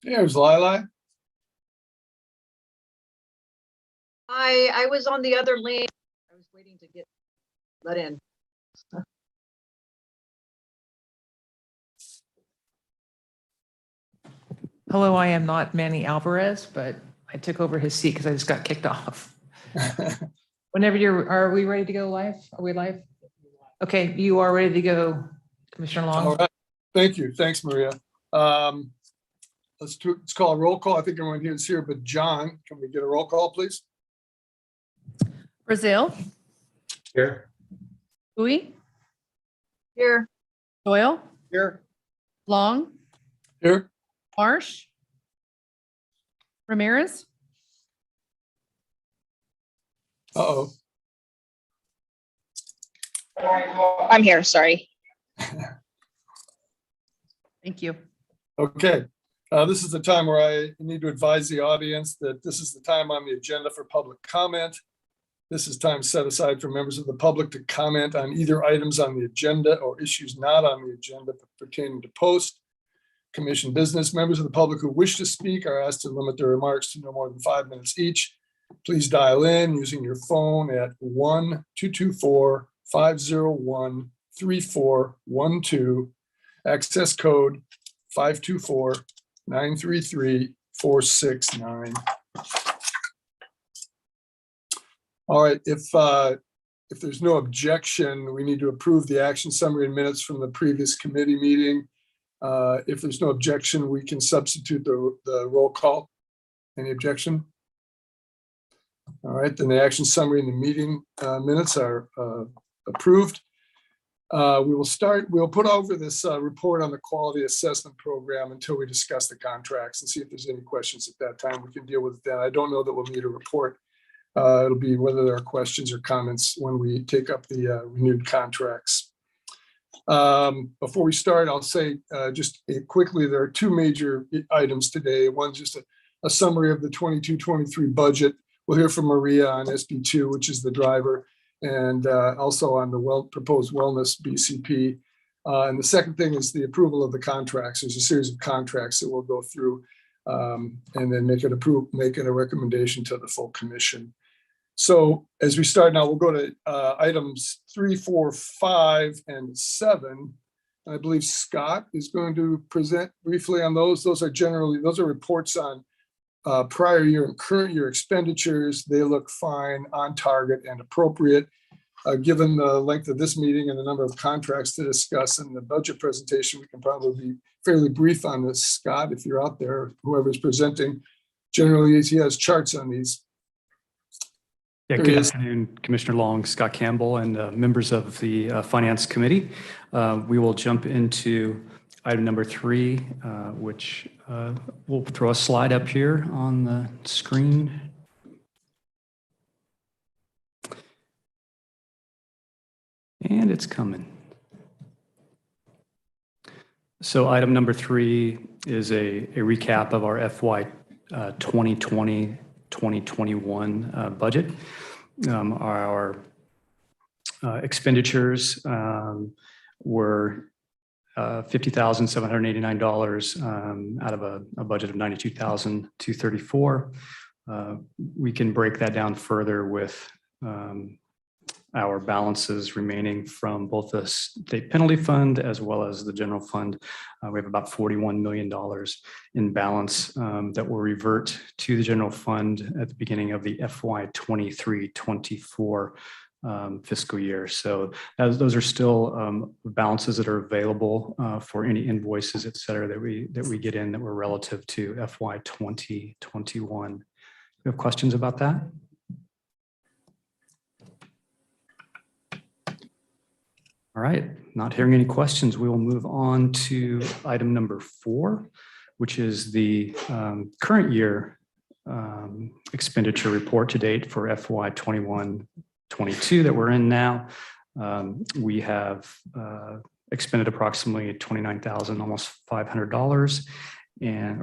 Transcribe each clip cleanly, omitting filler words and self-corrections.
There's Lila. I was on the other lane. I was waiting to get let in. Hello, I am not Manny Alvarez, but I took over his seat because I just got kicked off. Whenever are we ready to go live? Are we live? Okay, you are ready to go, Commissioner Long. All right. Thank you. Thanks, Maria. Let's call a roll call. I think everyone here is here, but John, can we get a roll call, please? Brazil, Here. Bowie, Here. Doyle, Here. Long, Here. Marsh, Ramirez, Uh-oh. I'm here, sorry. thank you. Okay. This is the time where I need to advise the audience that this is the time on the agenda for public comment. This is time set aside for members of the public to comment on either items on the agenda or issues not on the agenda pertaining to post commission business. Members of the public who wish to speak are asked to limit their remarks to no more than 5 minutes each. Please dial in using your phone at 1-224-501-3412. Access code 524-933-469. All right, if there's no objection, we need to approve the action summary and minutes from the previous committee meeting. If there's no objection, we can substitute the roll call. Any objection? All right, then the action summary and the meeting minutes are approved. We'll put over this report on the quality assessment program until we discuss the contracts and see if there's any questions at that time. We can deal with that. I don't know that we'll need a report. It'll be whether there are questions or comments when we take up the renewed contracts. Before we start, I'll say just quickly, there are two major items today. One's just a summary of the 22-23 budget. We'll hear from Maria on SB2, which is the driver, and also on the proposed wellness BCP. And the second thing is the approval of the contracts. There's a series of contracts that we'll go through and then make it a recommendation to the full commission. So as we start now, we'll go to items 3, 4, 5, and 7. I believe Scott is going to present briefly on those. Those are reports on prior year and current year expenditures. They look fine, on target, and appropriate. Given the length of this meeting and the number of contracts to discuss in the budget presentation, we can probably be fairly brief on this. Scott, if you're out there, whoever's presenting, generally he has charts on these. Yeah, good afternoon, Commissioner Long, Scott Campbell, and members of the Finance Committee. We will jump into item number 3, which we'll throw a slide up here on the screen. And it's coming. So item number 3 is a recap of our FY 2020-2021 budget. Our expenditures were $50,789 out of a budget of $92,234. We can break that down further with our balances remaining from both the state penalty fund as well as the general fund. We have about $41 million in balance that will revert to the general fund at the beginning of the FY 23-24 fiscal year. So those are still balances that are available for any invoices, et cetera, that we get in that were relative to FY 2021. You have questions about that? All right, not hearing any questions, we will move on to item number 4, which is the current year expenditure report to date for FY 21-22 that we're in now. We have expended approximately $29,000, almost $500, or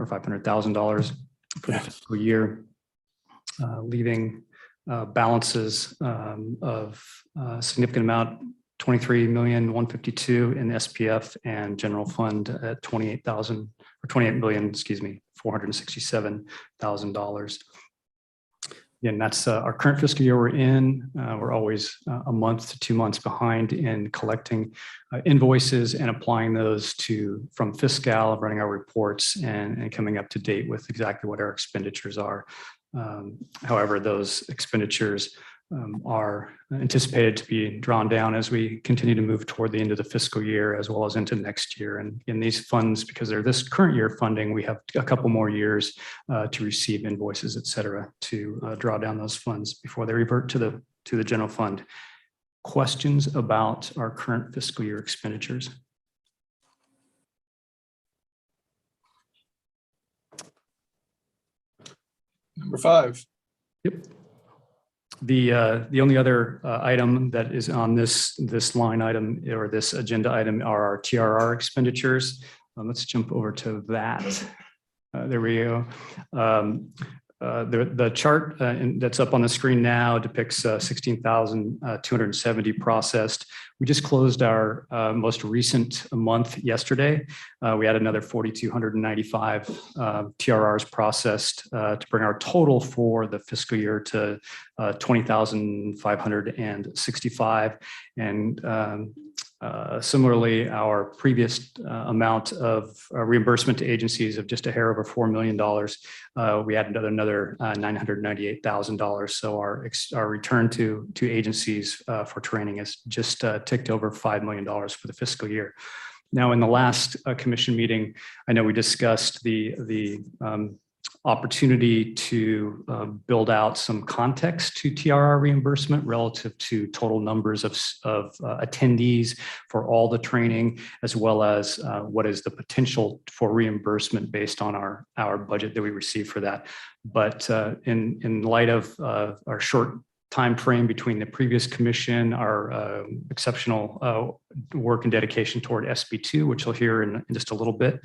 $500,000 for the fiscal year, leaving balances of a significant amount, $23,152,000 in SPF and general fund at $28,000 or or 28 million, excuse me, $467,000. Again, that's our current fiscal year we're in. We're always a month to 2 months behind in collecting invoices and applying those from Fiscal, running our reports and coming up to date with exactly what our expenditures are. However, those expenditures are anticipated to be drawn down as we continue to move toward the end of the fiscal year, as well as into next year. And in these funds, because they're this current year funding, we have a couple more years to receive invoices, et cetera, to draw down those funds before they revert to the general fund. Questions about our current fiscal year expenditures? Number 5. Yep. The only other item that is on this line item or this agenda item are our TRR expenditures. Let's jump over to that. There we go. The chart that's up on the screen now depicts 16,270 processed. We just closed our most recent month yesterday. We had another 4,295 TRRs processed to bring our total for the fiscal year to 20,565. And similarly, our previous amount of reimbursement to agencies of just a hair over $4 million, we added another $998,000. So our return to agencies for training is just ticked over $5 million for the fiscal year. Now, in the last commission meeting, I know we discussed the opportunity to build out some context to TRR reimbursement relative to total numbers of attendees for all the training, as well as what is the potential for reimbursement based on our budget that we receive for that. But in light of our short time frame between the previous commission, our exceptional work and dedication toward SB2, which you'll hear in just a little bit,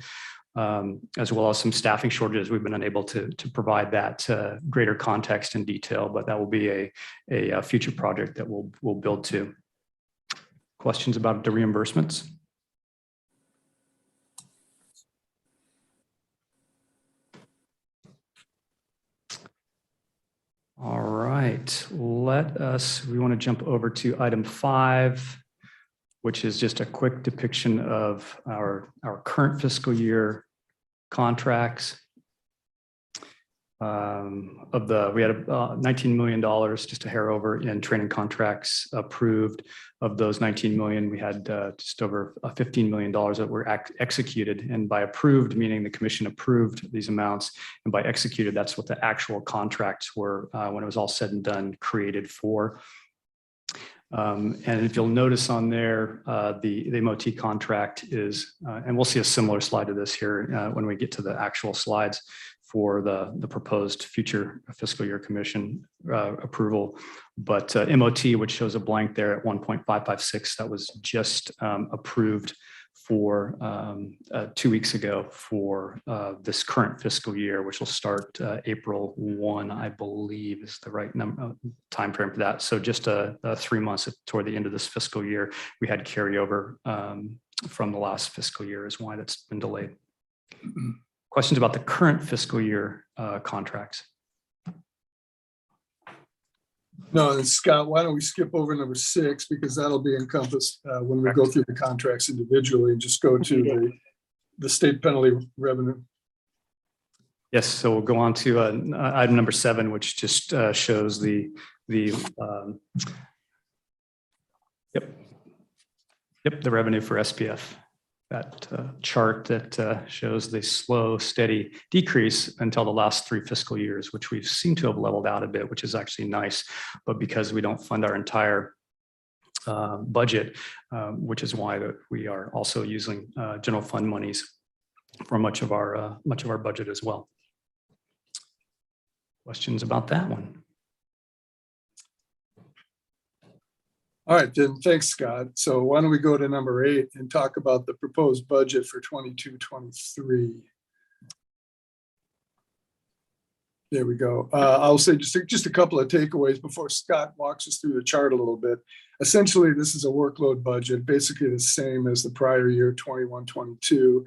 as well as some staffing shortages, we've been unable to provide that greater context and detail, but that will be a future project that we'll build to. Questions about the reimbursements? All right, we want to jump over to item 5, which is just a quick depiction of our current fiscal year contracts. We had $19 million, just a hair over, in training contracts approved. Of those $19 million, we had just over $15 million that were executed. And by approved, meaning the commission approved these amounts, and by executed, that's what the actual contracts were when it was all said and done, created for. And if you'll notice on there, the MOT contract is, and we'll see a similar slide to this here when we get to the actual slides for the proposed future fiscal year commission approval. But MOT, which shows a blank there at 1.556, that was just approved for 2 weeks ago for this current fiscal year, which will start April 1, I believe is the right time frame for that. So just 3 months toward the end of this fiscal year, we had carryover from the last fiscal year is why that's been delayed. Questions about the current fiscal year contracts? No, and Scott, why don't we skip over number 6, because that'll be encompassed when we go through the contracts individually, and just go to the state penalty revenue. Yes, so we'll go on to item number 7, which just shows the revenue for SPF. That chart that shows the slow, steady decrease until the last 3 fiscal years, which we've seemed to have leveled out a bit, which is actually nice. But because we don't fund our entire budget, which is why we are also using general fund monies for much of our budget as well. Questions about that one? All right, then, thanks, Scott. So why don't we go to number 8 and talk about the proposed budget for 22-23. There we go. I'll say just a couple of takeaways before Scott walks us through the chart a little bit. Essentially, this is a workload budget, basically the same as the prior year, 21-22.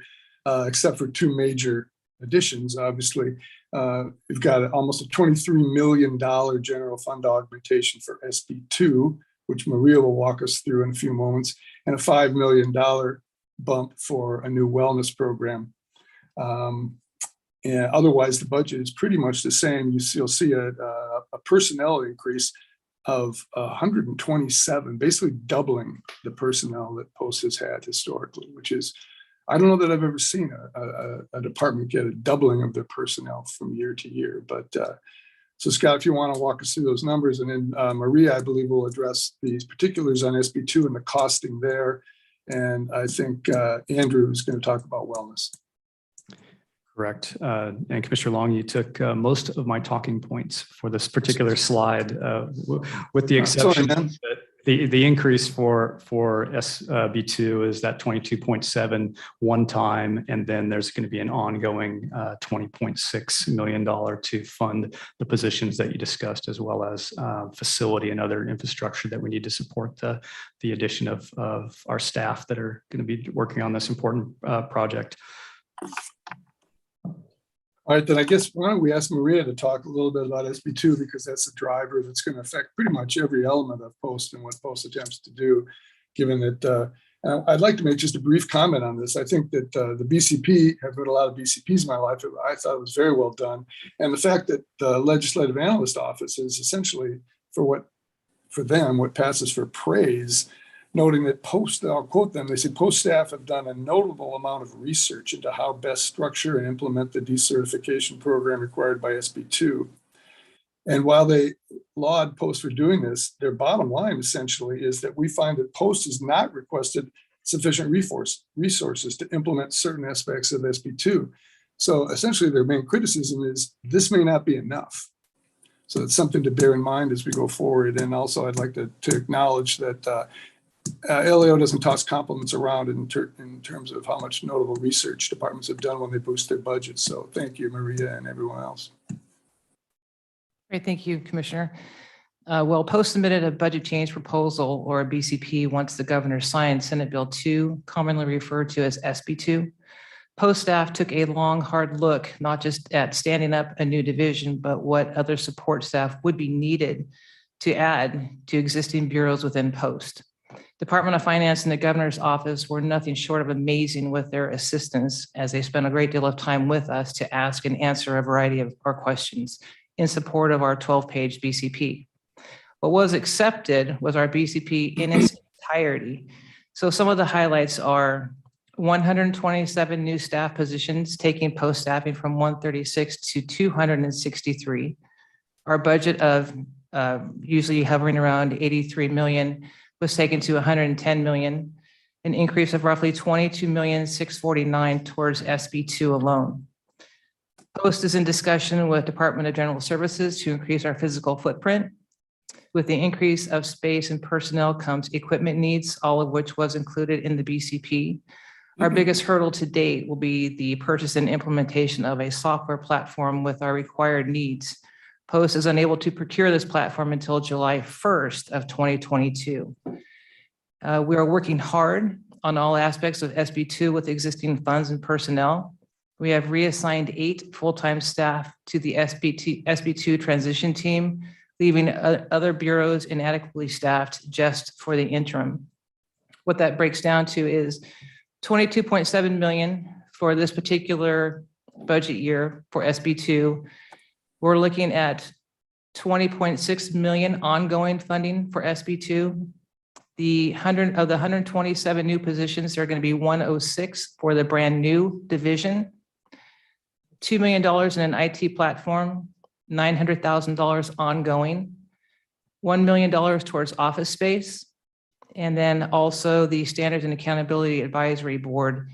except for two major additions, obviously. We've got almost a $23 million general fund augmentation for SB2, which Maria will walk us through in a few moments, and a $5 million bump for a new wellness program. And otherwise, the budget is pretty much the same. You'll see a personnel increase of 127, basically doubling the personnel that Post has had historically, which is, I don't know that I've ever seen a department get a doubling of their personnel from year to year. But so Scott, if you want to walk us through those numbers, and then Maria, I believe, will address these particulars on SB2 and the costing there. And I think Andrew is going to talk about wellness. Correct. And Commissioner Long, you took most of my talking points for this particular slide, with the exception that the increase for SB2 is that 22.7 one time, and then there's going to be an ongoing $20.6 million to fund the positions that you discussed, as well as facility and other infrastructure that we need to support the addition of our staff that are going to be working on this important project. All right, then I guess why don't we ask Maria to talk a little bit about SB2, because that's a driver that's going to affect pretty much every element of Post and what Post attempts to do, given that I'd like to make just a brief comment on this. I think that the BCP, I've read a lot of BCPs in my life. I thought it was very well done. And the fact that the Legislative Analyst Office is essentially, for them, what passes for praise, noting that Post, I'll quote them, they say, Post staff have done a notable amount of research into how best structure and implement the decertification program required by SB2. And while they laud Post for doing this, their bottom line essentially is that we find that Post has not requested sufficient resources to implement certain aspects of SB2. So essentially their main criticism is this may not be enough. So it's something to bear in mind as we go forward. And also I'd like to acknowledge that LAO doesn't toss compliments around in terms of how much notable research departments have done when they boost their budgets. So thank you, Maria, and everyone else. Great, thank you, Commissioner. Well, Post submitted a budget change proposal, or a BCP, once the governor signed Senate Bill 2, commonly referred to as SB2. Post staff took a long, hard look, not just at standing up a new division, but what other support staff would be needed to add to existing bureaus within Post. Department of Finance and the governor's office were nothing short of amazing with their assistance, as they spent a great deal of time with us to ask and answer a variety of our questions in support of our 12-page BCP. What was accepted was our BCP in its entirety. So some of the highlights are 127 new staff positions, taking Post staffing from 136 to 263. Our budget of usually hovering around 83 million was taken to 110 million, an increase of roughly 22,649,000 towards SB2 alone. Post is in discussion with Department of General Services to increase our physical footprint. With the increase of space and personnel comes equipment needs, all of which was included in the BCP. Our biggest hurdle to date will be the purchase and implementation of a software platform with our required needs. Post is unable to procure this platform until July 1st of 2022. We are working hard on all aspects of SB2 with existing funds and personnel. We have reassigned 8 full-time staff to the SB2 transition team, leaving other bureaus inadequately staffed just for the interim. What that breaks down to is 22.7 million for this particular budget year for SB2. We're looking at 20.6 million ongoing funding for SB2. The 127 new positions, there are going to be 106 for the brand new division. $2 million in an IT platform, $900,000 ongoing, $1 million towards office space. And then also the Standards and Accountability Advisory Board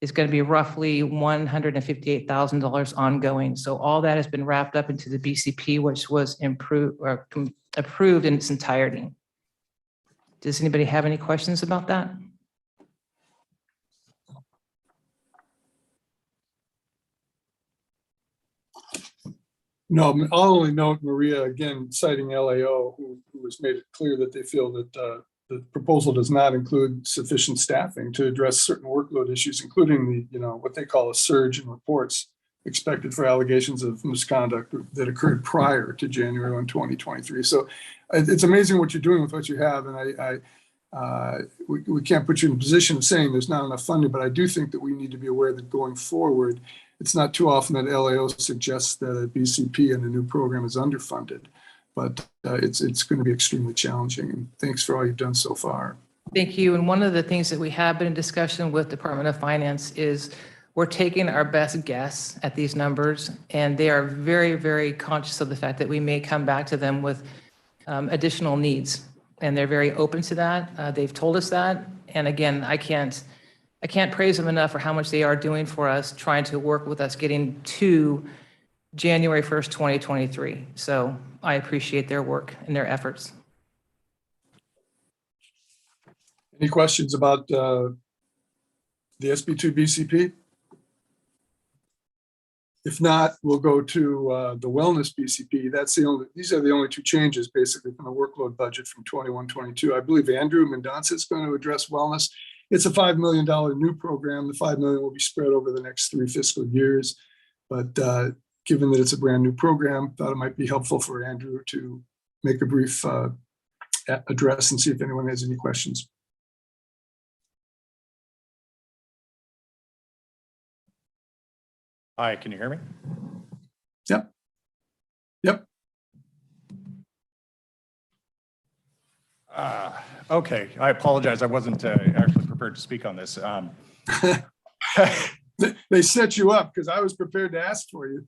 is going to be roughly $158,000 ongoing. So all that has been wrapped up into the BCP, which was approved in its entirety. Does anybody have any questions about that? No, I'll only note, Maria, again, citing LAO, who has made it clear that they feel that the proposal does not include sufficient staffing to address certain workload issues, including the, what they call a surge in reports expected for allegations of misconduct that occurred prior to January 1, 2023. So it's amazing what you're doing with what you have. And we can't put you in a position of saying there's not enough funding, but I do think that we need to be aware that going forward, it's not too often that LAO suggests that a BCP and a new program is underfunded, but it's going to be extremely challenging. And thanks for all you've done so far. Thank you. And one of the things that we have been in discussion with Department of Finance is we're taking our best guess at these numbers, and they are very, very conscious of the fact that we may come back to them with additional needs. And they're very open to that. They've told us that. And again, I can't praise them enough for how much they are doing for us, trying to work with us getting to January 1st, 2023. So I appreciate their work and their efforts. Any questions about the SB2 BCP? If not, we'll go to the wellness BCP. These are the only two changes basically from the workload budget from 21-22. I believe Andrew Mendonça is going to address wellness. It's a $5 million new program. The $5 million will be spread over the next 3 fiscal years. But given that it's a brand new program, thought it might be helpful for Andrew to make a brief address and see if anyone has any questions. Hi, can you hear me? Yep. Yep. Okay, I apologize. I wasn't actually prepared to speak on this. They set you up because I was prepared to ask for you.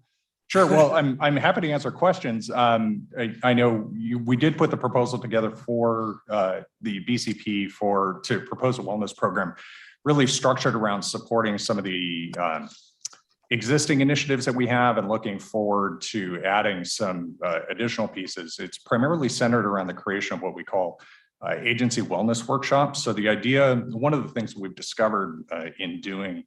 Sure. Well, I'm happy to answer questions. I know we did put the proposal together for the BCP to propose a wellness program, really structured around supporting some of the existing initiatives that we have and looking forward to adding some additional pieces. It's primarily centered around the creation of what we call agency wellness workshops. So the idea, one of the things that we've discovered in doing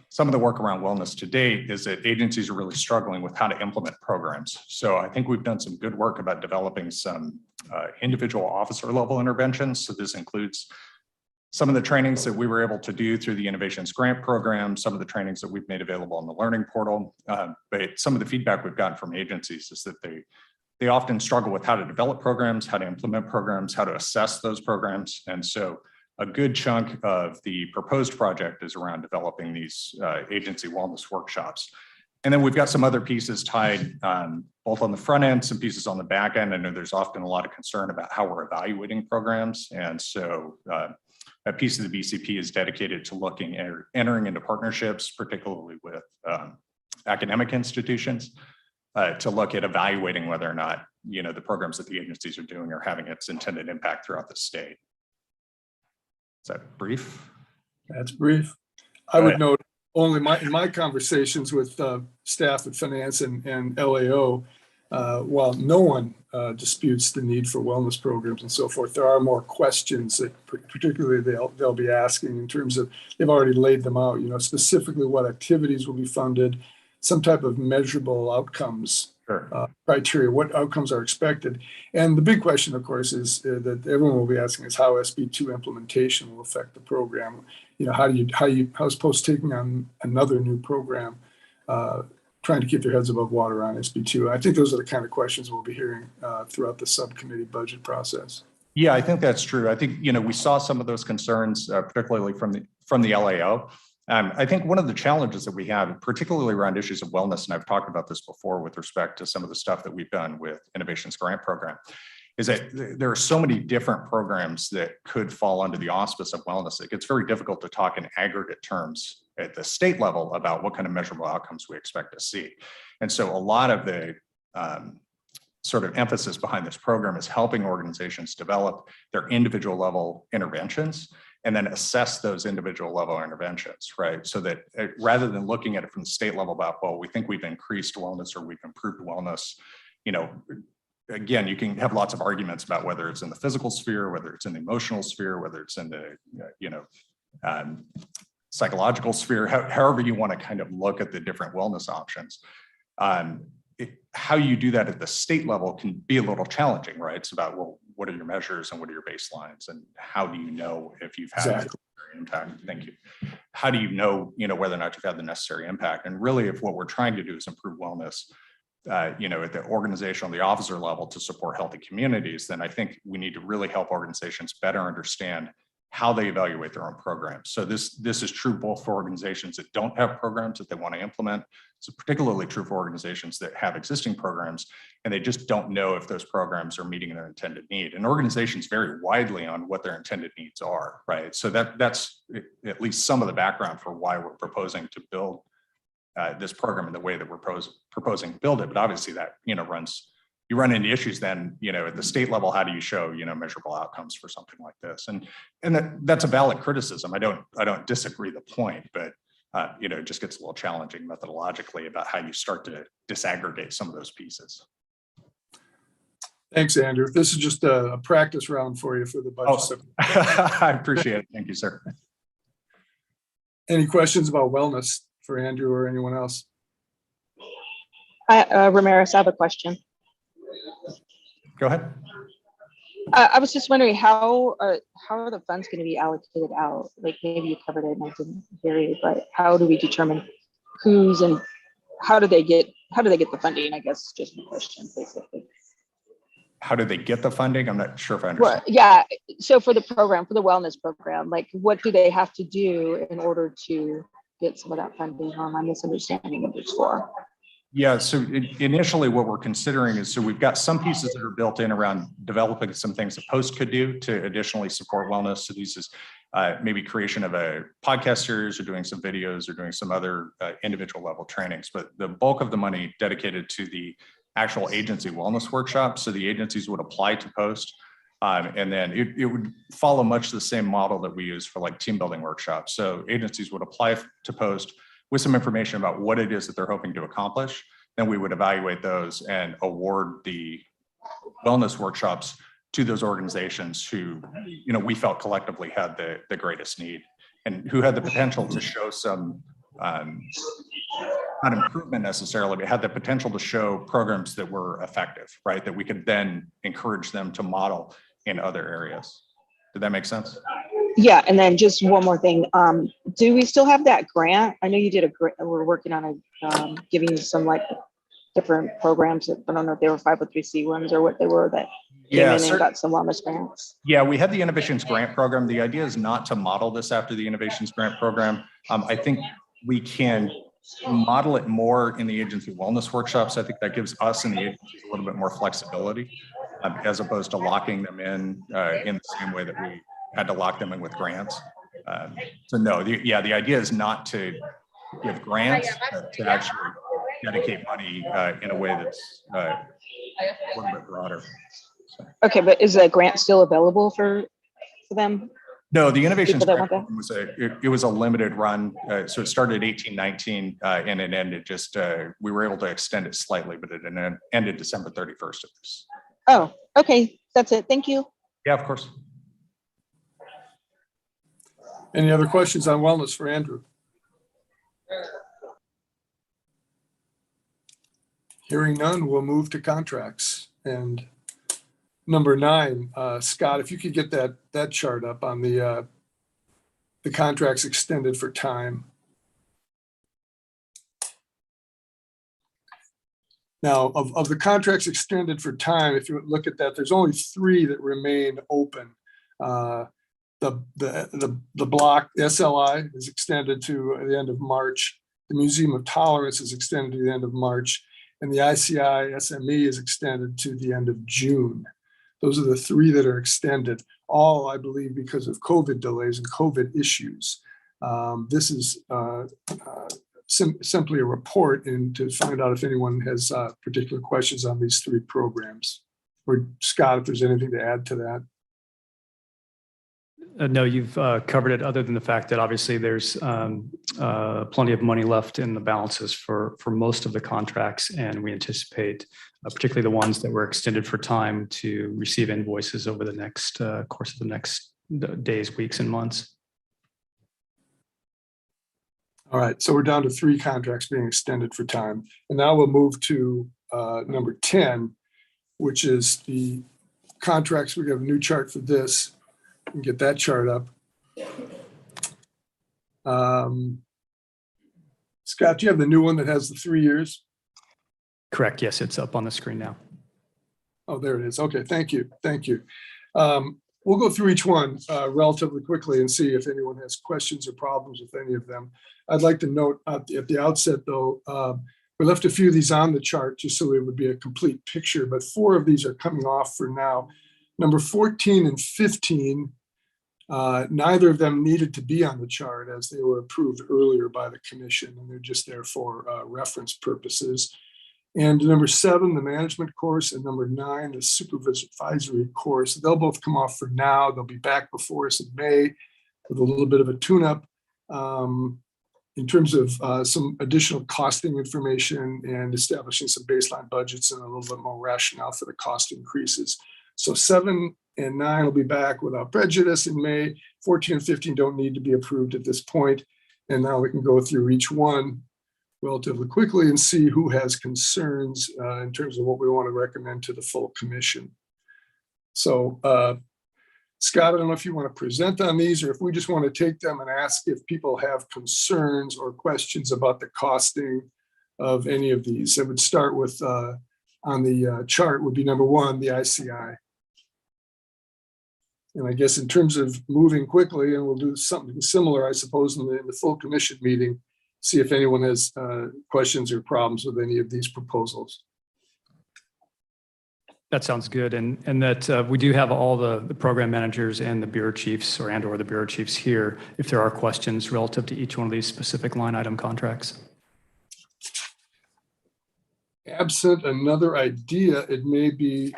some of the work around wellness to date is that agencies are really struggling with how to implement programs. So I think we've done some good work about developing some individual officer level interventions. So this includes some of the trainings that we were able to do through the Innovations Grant Program, some of the trainings that we've made available on the Learning Portal. But some of the feedback we've gotten from agencies is that they often struggle with how to develop programs, how to implement programs, how to assess those programs. And so a good chunk of the proposed project is around developing these agency wellness workshops. And then we've got some other pieces tied both on the front end, some pieces on the back end. I know there's often a lot of concern about how we're evaluating programs. And so a piece of the BCP is dedicated to looking at entering into partnerships, particularly with academic institutions, to look at evaluating whether or not the programs that the agencies are doing are having its intended impact throughout the state. Is that brief? That's brief. I would note only in my conversations with staff at finance and LAO, while no one disputes the need for wellness programs and so forth, there are more questions that particularly they'll be asking in terms of, they've already laid them out, specifically what activities will be funded, some type of measurable outcomes criteria, what outcomes are expected. And the big question, of course, is that everyone will be asking is how SB2 implementation will affect the program. How's post taking on another new program, trying to keep their heads above water on SB2? I think those are the kind of questions we'll be hearing throughout the subcommittee budget process. Yeah, I think that's true. I think, we saw some of those concerns, particularly from the LAO. I think one of the challenges that we have, particularly around issues of wellness, and I've talked about this before with respect to some of the stuff that we've done with Innovations Grant Program, is that there are so many different programs that could fall under the auspice of wellness. It gets very difficult to talk in aggregate terms at the state level about what kind of measurable outcomes we expect to see. And so a lot of the sort of emphasis behind this program is helping organizations develop their individual level interventions and then assess those individual level interventions, right? So that rather than looking at it from the state level about, well, we think we've increased wellness or we've improved wellness, again, you can have lots of arguments about whether it's in the physical sphere, whether it's in the emotional sphere, whether it's in the, psychological sphere, however you want to kind of look at the different wellness options. How you do that at the state level can be a little challenging, right? It's about, well, what are your measures and what are your baselines, and how do you know if you've had Exactly. the impact? Thank you. How do you know, whether or not you've had the necessary impact? And really, if what we're trying to do is improve wellness, at the organizational, the officer level to support healthy communities, then I think we need to really help organizations better understand how they evaluate their own programs. So this is true both for organizations that don't have programs that they want to implement. It's particularly true for organizations that have existing programs and they just don't know if those programs are meeting their intended need. And organizations vary widely on what their intended needs are, right? So that's at least some of the background for why we're proposing to build this program in the way that we're proposing to build it. But obviously that, you run into issues then, at the state level, how do you show, measurable outcomes for something like this? And that's a valid criticism. I don't disagree the point, but it just gets a little challenging methodologically about how you start to disaggregate some of those pieces. Thanks, Andrew. This is just a practice round for you for the budget. I appreciate it. Thank you, sir. Any questions about wellness for Andrew or anyone else? Ramirez, I have a question. Go ahead. I was just wondering how are the funds going to be allocated out? Like maybe you covered it and I didn't hear you, but how do we determine who's and how do they get the funding? I guess just the question basically. How do they get the funding? I'm not sure if I understand. Well, yeah. So for the program, for the wellness program, like what do they have to do in order to get some of that funding? My misunderstanding of it's for. Yeah, so initially what we're considering is, so we've got some pieces that are built in around developing some things that Post could do to additionally support wellness. So these is maybe creation of a podcast series or doing some videos or doing some other individual level trainings. But the bulk of the money dedicated to the actual agency wellness workshops. So the agencies would apply to Post. And then it would follow much the same model that we use for like team building workshops. So agencies would apply to Post with some information about what it is that they're hoping to accomplish. Then we would evaluate those and award the wellness workshops to those organizations who, we felt collectively had the greatest need and who had the potential to show some, not improvement necessarily, but had the potential to show programs that were effective, right? That we could then encourage them to model in other areas. Did that make sense? Yeah, and then just one more thing. Do we still have that grant? I know you did we're working on giving some like different programs that, I don't know if they were 503c ones or what they were that came in and got some wellness grants. Yeah, we had the Innovations Grant Program. The idea is not to model this after the Innovations Grant Program. I think we can model it more in the agency wellness workshops. I think that gives us and the agencies a little bit more flexibility as opposed to locking them in the same way that we had to lock them in with grants. So no, the idea is not to give grants, but to actually dedicate money in a way that's a little bit broader. So. Okay, but is the grant still available for them? No, the Innovations People that Grant want Program was a limited run. So it started 18-19 and it ended just, we were able to extend it slightly, but it ended December 31st of this. Oh, okay. That's it. Thank you. Yeah, of course. Any other questions on wellness for Andrew? Hearing none, we'll move to contracts. And number 9, Scott, if you could get that chart up on the contracts extended for time. Now, of the contracts extended for time, if you look at that, there's only 3 that remain open. The block SLI is extended to the end of March. The Museum of Tolerance is extended to the end of March, and the ICI SME is extended to the end of June. Those are the 3 that are extended, all, I believe, because of COVID delays and COVID issues. This is simply a report and to find out if anyone has particular questions on these 3 programs. Or Scott, if there's anything to add to that. No, you've covered it, other than the fact that obviously there's plenty of money left in the balances for most of the contracts, and we anticipate, particularly the ones that were extended for time, to receive invoices over the next course of the next days, weeks, and months. All right, so we're down to 3 contracts being extended for time. And now we'll move to number 10, which is the contracts, we have a new chart for this. We can get that chart up. Scott, do you have the new one that has the 3 years? Correct. Yes, it's up on the screen now. Oh, there it is. Okay, thank you. Thank you. We'll go through each one relatively quickly and see if anyone has questions or problems with any of them. I'd like to note at the outset, though, we left a few of these on the chart just so it would be a complete picture, but 4 of these are coming off for now. Number 14 and 15, neither of them needed to be on the chart as they were approved earlier by the commission, and they're just there for reference purposes. And number 7, the management course, and number 9, the supervisory course. They'll both come off for now. They'll be back before us in May with a little bit of a tune-up in terms of some additional costing information and establishing some baseline budgets and a little bit more rationale for the cost increases. So 7 and 9 will be back without prejudice in May. 14 and 15 don't need to be approved at this point. And now we can go through each one relatively quickly and see who has concerns in terms of what we want to recommend to the full commission. So Scott, I don't know if you want to present on these or if we just want to take them and ask if people have concerns or questions about the costing of any of these. I would start with on the chart would be number 1, the ICI. And I guess in terms of moving quickly, and we'll do something similar, I suppose, in the full commission meeting, see if anyone has questions or problems with any of these proposals. That sounds good. And that we do have all the program managers and the bureau chiefs or the bureau chiefs here if there are questions relative to each one of these specific line item contracts. Absent another idea, it may be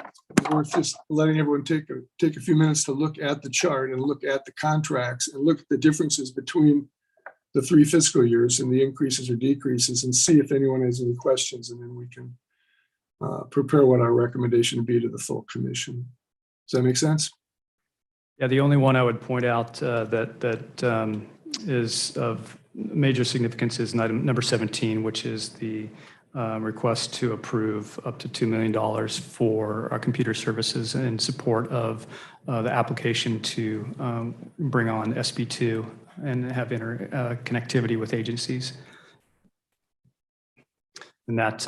worth just letting everyone take a few minutes to look at the chart and look at the contracts and look at the differences between the 3 fiscal years and the increases or decreases and see if anyone has any questions, and then we can prepare what our recommendation would be to the full commission. Does that make sense? Yeah, the only one I would point out that is of major significance is item number 17, which is the request to approve up to $2 million for our computer services in support of the application to bring on SB2 and have connectivity with agencies. And that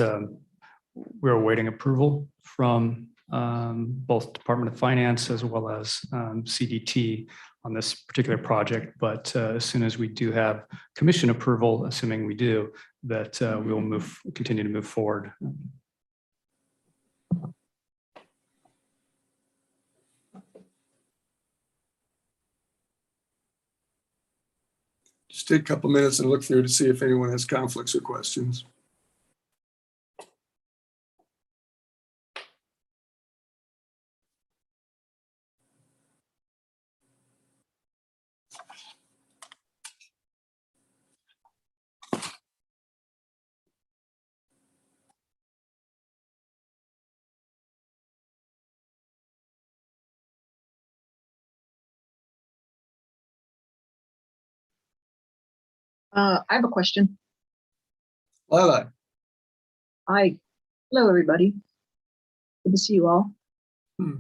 we're awaiting approval from both Department of Finance as well as CDT on this particular project. But as soon as we do have commission approval, assuming we do, that we will continue to move forward. Just take a couple minutes and look through to see if anyone has conflicts or questions. I have a question. Lila. Hello, everybody. Good to see you all.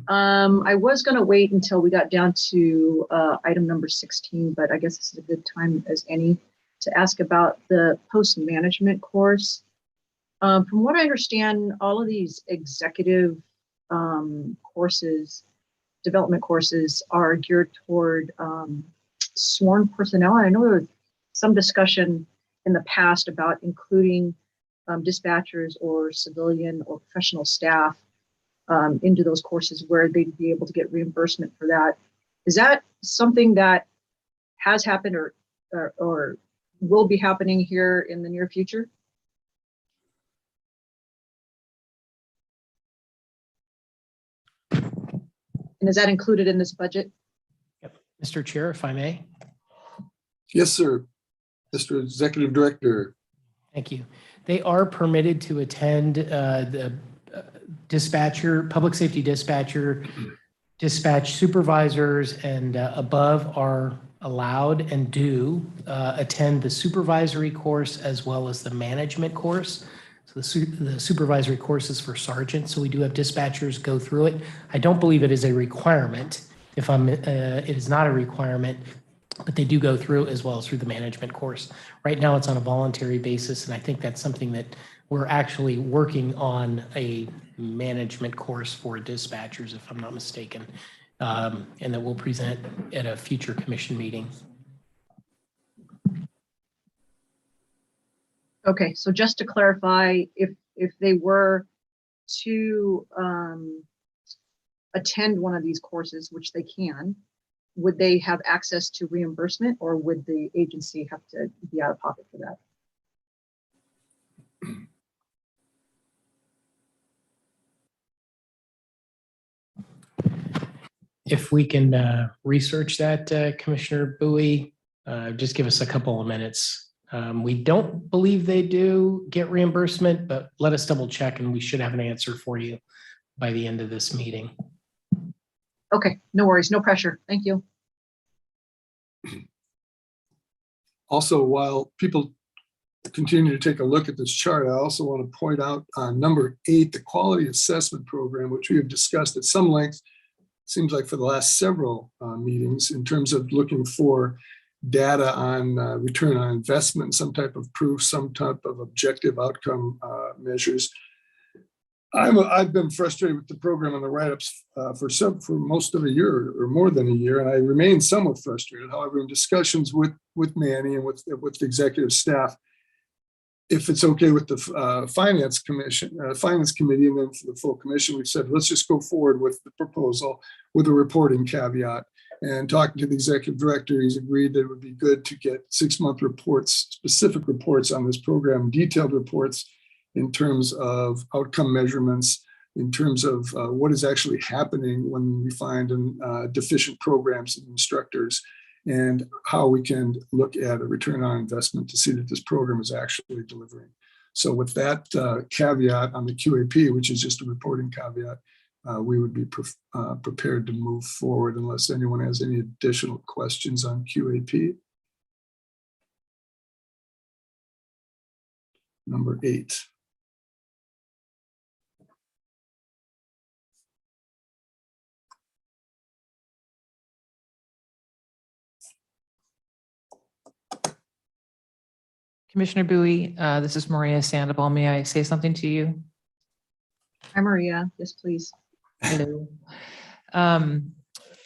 I was going to wait until we got down to item number 16, but I guess this is a good time as any to ask about the post-management course. From what I understand, all of these executive courses, development courses, are geared toward sworn personnel. And I know there was some discussion in the past about including dispatchers or civilian or professional staff into those courses where they'd be able to get reimbursement for that. Is that something that has happened or will be happening here in the near future? And is that included in this budget? Yep. Mr. Chair, if I may. Yes, sir. Mr. Executive Director. Thank you. They are permitted to attend the dispatcher, public safety dispatcher, dispatch supervisors, and above are allowed and do attend the supervisory course as well as the management course. So the supervisory course is for sergeants, so we do have dispatchers go through it. I don't believe it is a requirement. It is not a requirement, but they do go through as well as through the management course. Right now, it's on a voluntary basis, and I think that's something that we're actually working on a management course for dispatchers, if I'm not mistaken, and that we'll present at a future commission meeting. Okay, so just to clarify, if they were to attend one of these courses, which they can, would they have access to reimbursement, or would the agency have to be out of pocket for that? If we can research that, Commissioner Bowie, just give us a couple of minutes. We don't believe they do get reimbursement, but let us double check and we should have an answer for you by the end of this meeting. Okay, no worries, no pressure. Thank you. Also, while people continue to take a look at this chart, I also want to point out number 8, the quality assessment program, which we have discussed at some length, seems like for the last several meetings, in terms of looking for data on return on investment, some type of proof, some type of objective outcome measures. I've been frustrated with the program on the write-ups for most of a year or more than a year, and I remain somewhat frustrated. However, in discussions with Manny and with the executive staff, if it's okay with the finance committee, and then for the full commission, we've said let's just go forward with the proposal with a reporting caveat. And talking to the executive director, he's agreed that it would be good to get 6-month reports, specific reports on this program, detailed reports in terms of outcome measurements, in terms of what is actually happening when we find deficient programs and instructors, and how we can look at a return on investment to see that this program is actually delivering. So with that caveat on the QAP, which is just a reporting caveat, we would be prepared to move forward unless anyone has any additional questions on QAP. Number 8. Commissioner Bowie, this is Maria Sandoval. May I say something to you? Hi, Maria. Yes, please. Hello.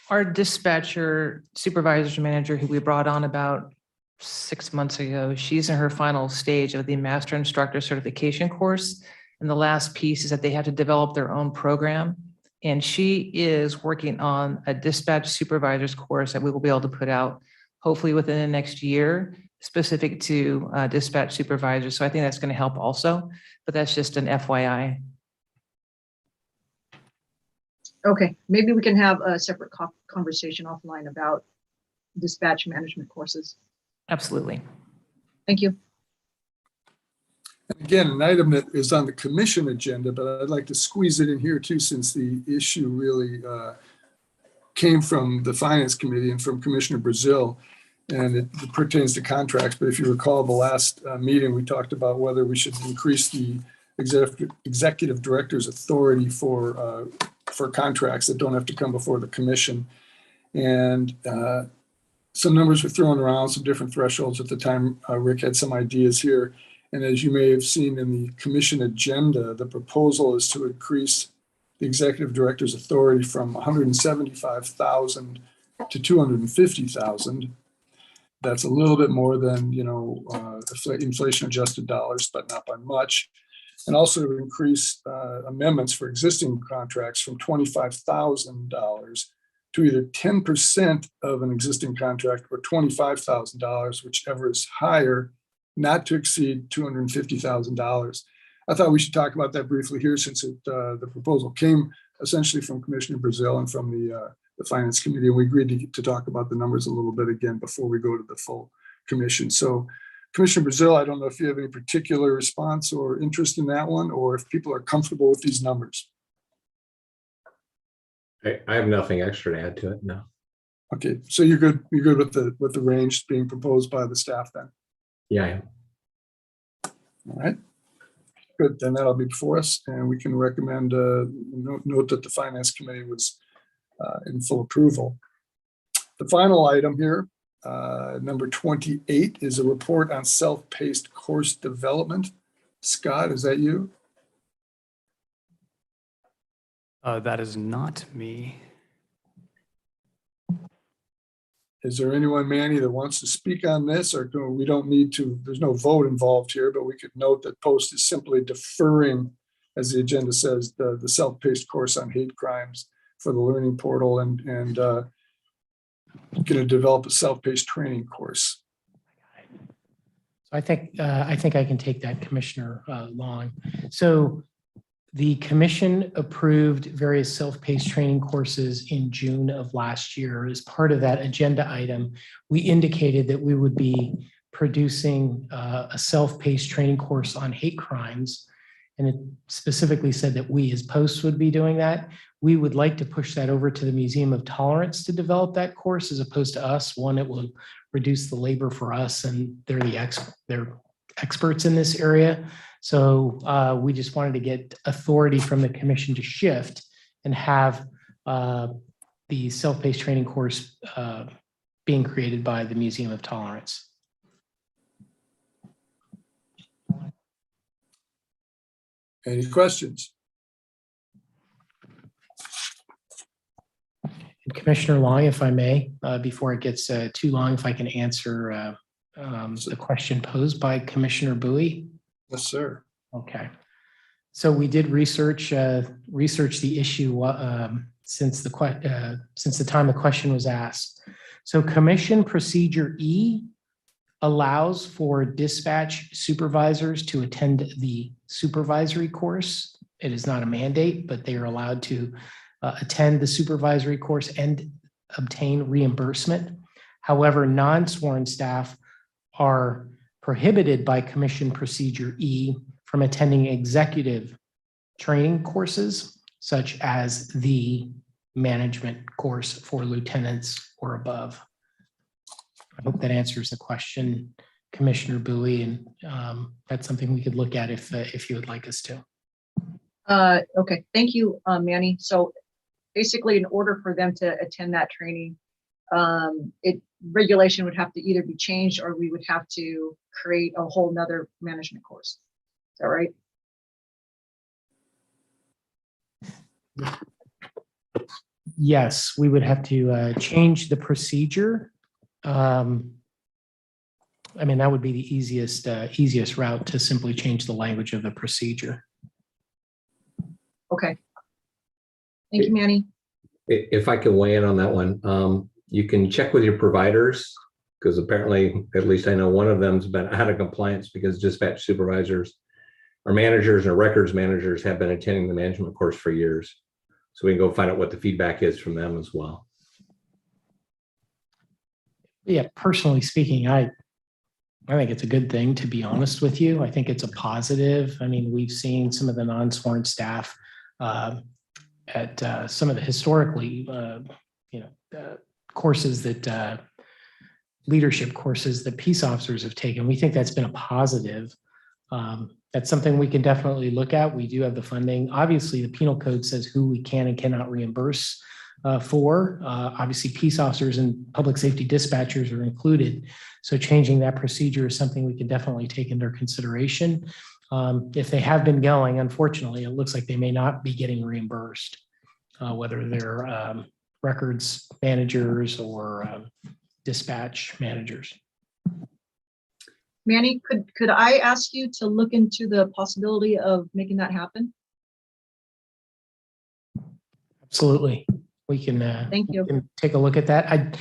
Our dispatcher supervisor manager, who we brought on about 6 months ago, she's in her final stage of the master instructor certification course. And the last piece is that they have to develop their own program. And she is working on a dispatch supervisor's course that we will be able to put out hopefully within the next year, specific to dispatch supervisors. So I think that's going to help also, but that's just an FYI. Okay, maybe we can have a separate conversation offline about dispatch management courses. Absolutely. Thank you. Again, an item that is on the commission agenda, but I'd like to squeeze it in here too, since the issue really came from the finance committee and from Commissioner Brazil, and it pertains to contracts. But if you recall the last meeting, we talked about whether we should increase the executive director's authority for contracts that don't have to come before the commission. And some numbers were thrown around, some different thresholds at the time. Rick had some ideas here. And as you may have seen in the commission agenda, the proposal is to increase the executive director's authority from $175,000 to $250,000. That's a little bit more than, inflation adjusted dollars, but not by much. And also to increase amendments for existing contracts from $25,000 to either 10% of an existing contract or $25,000, whichever is higher, not to exceed $250,000. I thought we should talk about that briefly here, since the proposal came essentially from Commissioner Brazil and from the Finance Committee, and we agreed to talk about the numbers a little bit again before we go to the full commission. So Commissioner Brazil, I don't know if you have any particular response or interest in that one, or if people are comfortable with these numbers. I have nothing extra to add to it. No. Okay, so you're good with the range being proposed by the staff then? Yeah, I am. All right. Good, then that'll be before us, and we can recommend, note that the Finance Committee was in full approval. The final item here, number 28, is a report on self-paced course development. Scott, is that you? That is not me. Is there anyone, Manny, that wants to speak on this, or we don't need to, there's no vote involved here, but we could note that Post is simply deferring, as the agenda says, the self-paced course on hate crimes for the learning portal and going to develop a self-paced training course. I think I can take that, Commissioner Long. So the commission approved various self-paced training courses in June of last year. As part of that agenda item, we indicated that we would be producing a self-paced training course on hate crimes. And it specifically said that we as Post would be doing that. We would like to push that over to the Museum of Tolerance to develop that course as opposed to us. One, it will reduce the labor for us, and they're experts in this area. So we just wanted to get authority from the commission to shift and have the self-paced training course being created by the Museum of Tolerance. Any questions? And Commissioner Long, if I may, before it gets too long, if I can answer the question posed by Commissioner Bowie. Yes, sir. Okay. So we did research the issue since the time the question was asked. So Commission Procedure E allows for dispatch supervisors to attend the supervisory course. It is not a mandate, but they are allowed to attend the supervisory course and obtain reimbursement. However, non-sworn staff are prohibited by Commission Procedure E from attending executive training courses, such as the management course for lieutenants or above. I hope that answers the question, Commissioner Bowie, and that's something we could look at if you would like us to. Okay, thank you, Manny. So basically, in order for them to attend that training, regulation would have to either be changed or we would have to create a whole nother management course. Is that right? Yes, we would have to change the procedure. I mean, that would be the easiest route, to simply change the language of the procedure. Okay. Thank you, Manny. If I can weigh in on that one, you can check with your providers, because apparently, at least I know one of them's been out of compliance because dispatch supervisors or managers and records managers have been attending the management course for years. So we can go find out what the feedback is from them as well. Yeah, personally speaking, I think it's a good thing, to be honest with you. I think it's a positive. I mean, we've seen some of the non-sworn staff at some of the historically, courses that leadership courses that peace officers have taken. We think that's been a positive. That's something we can definitely look at. We do have the funding. Obviously, the penal code says who we can and cannot reimburse for. Obviously, peace officers and public safety dispatchers are included. So changing that procedure is something we can definitely take into consideration. If they have been going, unfortunately, it looks like they may not be getting reimbursed, whether they're records managers or dispatch managers. Manny, could I ask you to look into the possibility of making that happen? Absolutely. We can, Thank you. we can take a look at that.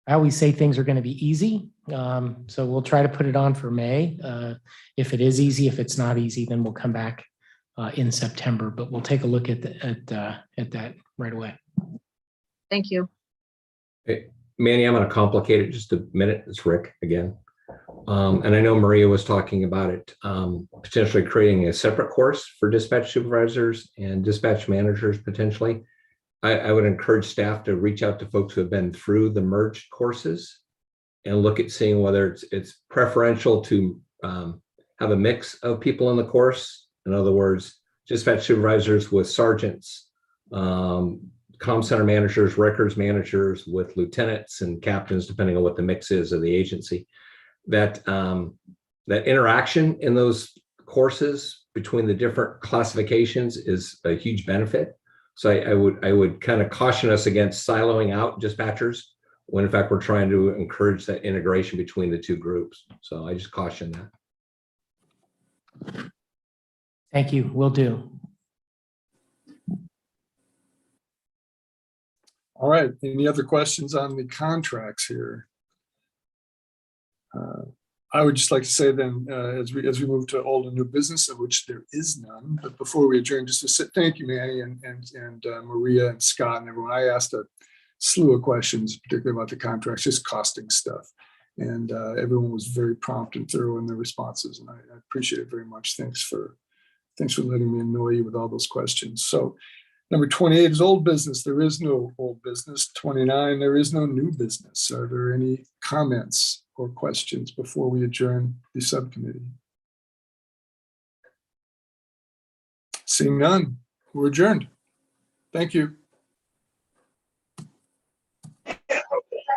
I always say things are going to be easy. So we'll try to put it on for May. If it is easy, if it's not easy, then we'll come back in September, but we'll take a look at that right away. Thank you. Hey, Manny, I'm going to complicate it just a minute. It's Rick again. And I know Maria was talking about it, potentially creating a separate course for dispatch supervisors and dispatch managers potentially. I would encourage staff to reach out to folks who have been through the merged courses and look at seeing whether it's preferential to have a mix of people in the course. In other words, dispatch supervisors with sergeants, comm center managers, records managers with lieutenants and captains, depending on what the mix is of the agency. That that interaction in those courses between the different classifications is a huge benefit. So I would kind of caution us against siloing out dispatchers when in fact we're trying to encourage that integration between the two groups. So I just caution that. Thank you. Will do. All right, any other questions on the contracts here? I would just like to say then, as we move to old and new business, of which there is none, but before we adjourn, just to say thank you, Manny and Maria and Scott and everyone. I asked a slew of questions, particularly about the contracts, just costing stuff. And everyone was very prompt and thorough in their responses, and I appreciate it very much. Thanks for letting me annoy you with all those questions. So number 28 is old business. There is no old business. 29, there is no new business. Are there any comments or questions before we adjourn the subcommittee? Seeing none, we're adjourned. Thank you.